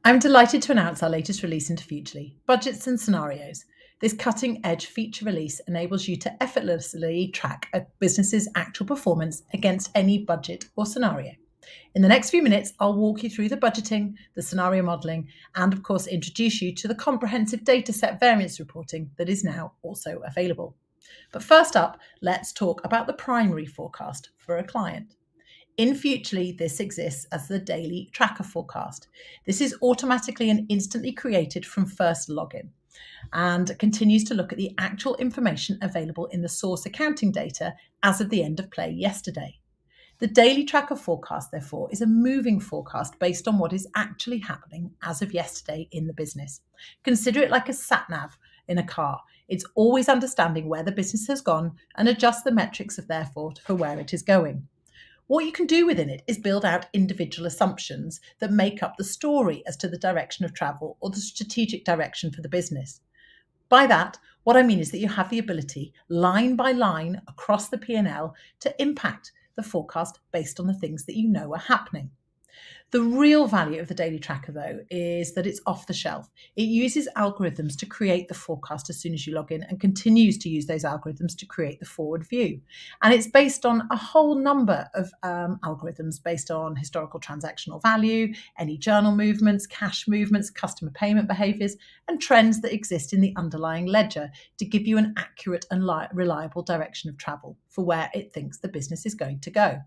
I'm delighted to announce our latest release into Futrli, Budgets and Scenarios. This cutting-edge feature release enables you to effortlessly track a business's actual performance against any budget or scenario. In the next few minutes, I'll walk you through the budgeting, the scenario modelling, and of course introduce you to the comprehensive Data Set Variance Reporting that is now also available. But first up, let's talk about the primary forecast for a client. In Futrli, this exists as the daily tracker forecast. This is automatically and instantly created from first login and continues to look at the actual information available in the source accounting data as of the end of play yesterday. The daily tracker forecast, therefore, is a moving forecast based on what is actually happening as of yesterday in the business. Consider it like a sat-nav in a car. It's always understanding where the business has gone and adjust the metrics of therefore for where it is going. What you can do within it is build out individual assumptions that make up the story as to the direction of travel or the strategic direction for the business. By that, what I mean is that you have the ability, line by line across the P&L, to impact the forecast based on the things that you know are happening. The real value of the daily tracker, though, is that it's off the shelf. It uses algorithms to create the forecast as soon as you log in and continues to use those algorithms to create the forward view. And it's based on a whole number of algorithms based on historical transactional value, any journal movements, cash movements, customer payment behaviours, and trends that exist in the underlying ledger to give you an accurate and reliable direction of travel for where it thinks the business is going to go.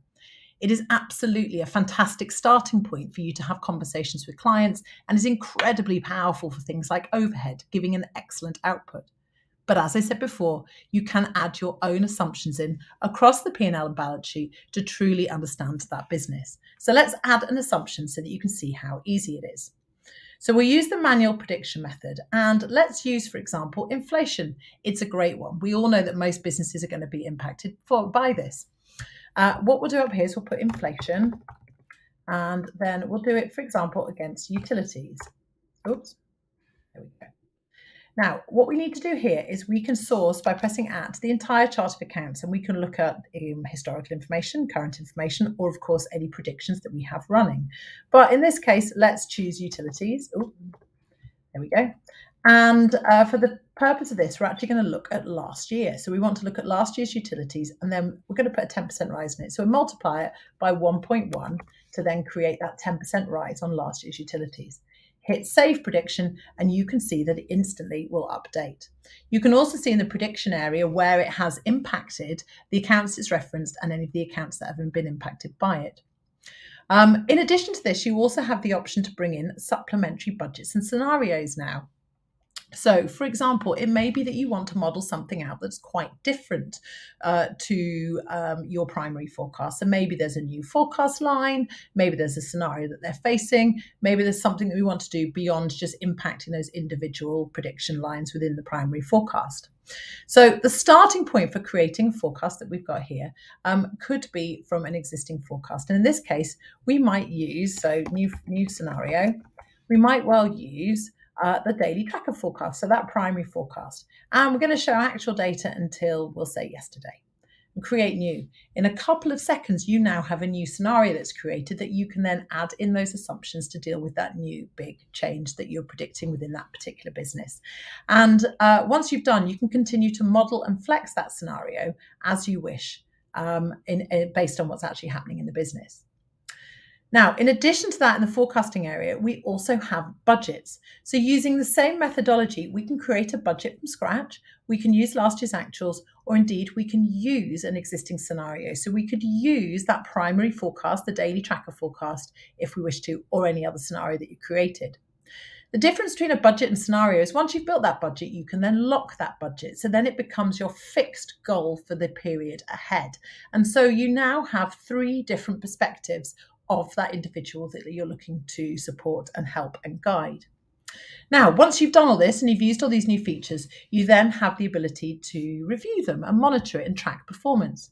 It is absolutely a fantastic starting point for you to have conversations with clients and is incredibly powerful for things like overhead, giving an excellent output. But as I said before, you can add your own assumptions in across the P&L and balance sheet to truly understand that business. So let's add an assumption so that you can see how easy it is. So we'll use the manual prediction method and let's use, for example, inflation. It's a great one. We all know that most businesses are going to be impacted by this. What we'll do up here is we'll put inflation and then we'll do it, for example, against utilities. Oops, there we go. Now, what we need to do here is we can source by pressing add the entire chart of accounts and we can look at historical information, current information, or of course, any predictions that we have running. But in this case, let's choose utilities. Ooh, there we go. And for the purpose of this, we're actually going to look at last year. So we want to look at last year's utilities, and then we're going to put a 10% rise in it. So we multiply it by 1.1 to then create that 10% rise on last year's utilities. Hit save prediction, and you can see that it instantly will update. You can also see in the prediction area where it has impacted the accounts it's referenced and any of the accounts that have been impacted by it. In addition to this, you also have the option to bring in supplementary budgets and scenarios now. So, for example, it may be that you want to model something out that's quite different to your primary forecast. So maybe there's a new forecast line, maybe there's a scenario that they're facing, maybe there's something that we want to do beyond just impacting those individual prediction lines within the primary forecast. So the starting point for creating a forecast that we've got here could be from an existing forecast. And in this case, we might use, so new scenario, we might well use the daily tracker forecast, so that primary forecast. And we're going to show actual data until we'll say yesterday and create new. In a couple of seconds, you now have a new scenario that's created that you can then add in those assumptions to deal with that new big change that you're predicting within that particular business. And once you've done, you can continue to model and flex that scenario as you wish based on what's actually happening in the business. Now, in addition to that, in the forecasting area, we also have budgets. So using the same methodology, we can create a budget from scratch. We can use last year's actuals, or indeed we can use an existing scenario. So we could use that primary forecast, the daily tracker forecast, if we wish to, or any other scenario that you created. The difference between a budget and scenario is once you've built that budget, you can then lock that budget. So then it becomes your fixed goal for the period ahead. And so you now have 3 different perspectives of that individual that you're looking to support and help and guide. Now, once you've done all this and you've used all these new features, you then have the ability to review them and monitor it and track performance.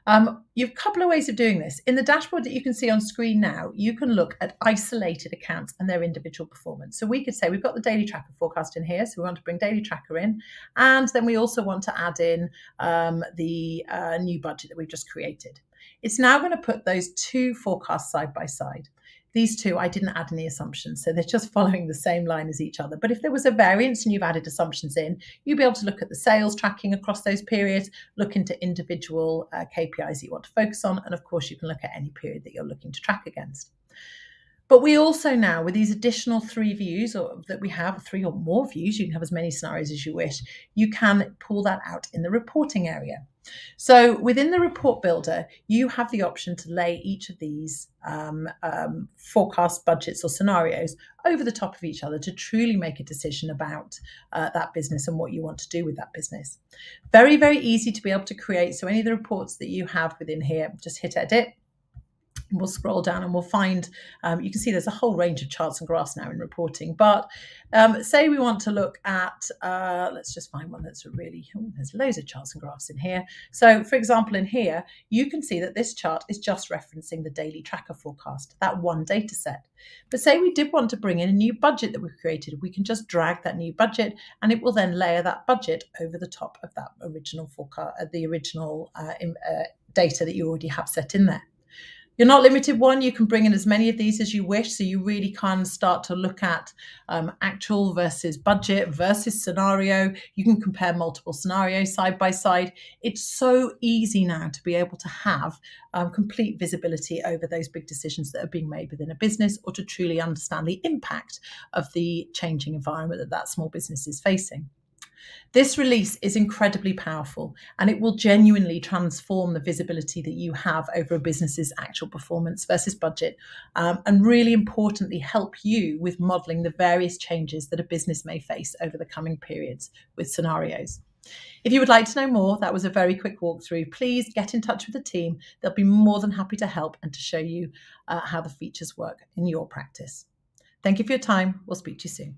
You have a couple of ways of doing this. In the dashboard that you can see on screen now, you can look at isolated accounts and their individual performance. So we could say we've got the daily tracker forecast in here, so we want to bring daily tracker in, and then we also want to add in the new budget that we've just created. It's now going to put those 2 forecasts side by side. These two, I didn't add any assumptions, so they're just following the same line as each other. But if there was a variance and you've added assumptions in, you'll be able to look at the sales tracking across those periods, look into individual KPIs that you want to focus on, and of course you can look at any period that you're looking to track against. But we also now, with these additional 3 views, or that we have 3 or more views, you can have as many scenarios as you wish, you can pull that out in the reporting area. So within the report builder, you have the option to lay each of these forecast budgets or scenarios over the top of each other to truly make a decision about that business and what you want to do with that business. Very, very easy to be able to create. So any of the reports that you have within here, just hit edit. We'll scroll down and we'll find, you can see there's a whole range of charts and graphs now in reporting, but say we want to look at, let's just find one that's there's loads of charts and graphs in here. So for example, in here, you can see that this chart is just referencing the daily tracker forecast, that one data set. But say we did want to bring in a new budget that we've created, we can just drag that new budget and it will then layer that budget over the top of that original forecast, the original data that you already have set in there. You're not limited one, you can bring in as many of these as you wish, so you really can start to look at actual versus budget versus scenario. You can compare multiple scenarios side by side. It's so easy now to be able to have complete visibility over those big decisions that are being made within a business, or to truly understand the impact of the changing environment that that small business is facing. This release is incredibly powerful, and it will genuinely transform the visibility that you have over a business's actual performance versus budget, and really importantly help you with modelling the various changes that a business may face over the coming periods with scenarios. If you would like to know more, that was a very quick walkthrough. Please get in touch with the team. They'll be more than happy to help and to show you how the features work in your practice. Thank you for your time. We'll speak to you soon.